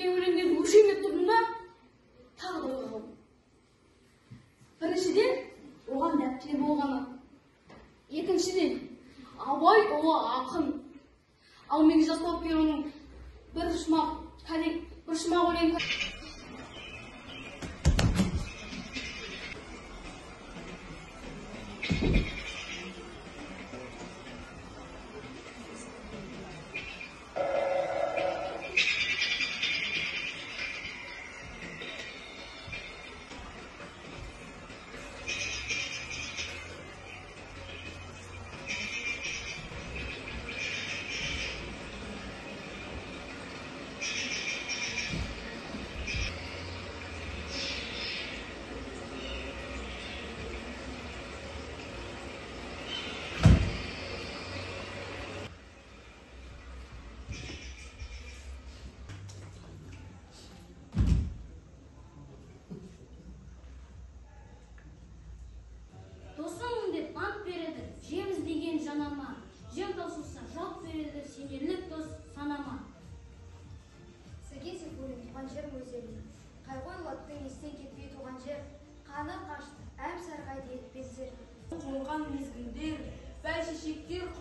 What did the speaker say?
деген өлеңдерді өлшемдеп тұрдым да тағы да ойға қалдым. Біріншіден, оған дәптер болғаны. Екіншіден, Абай ұлы ақын. Ал менің жасап беруінің бір шумақ өлең. Жем таусылса жалт береді, сенерлік дос санама. Сәкен Сейфуллин туған жер өзелі. Қайғой латтың естен кетпей туған жер. Қаны қашты, әм сарғайды етпестер. Қонған мезгілдер, бәлшешектер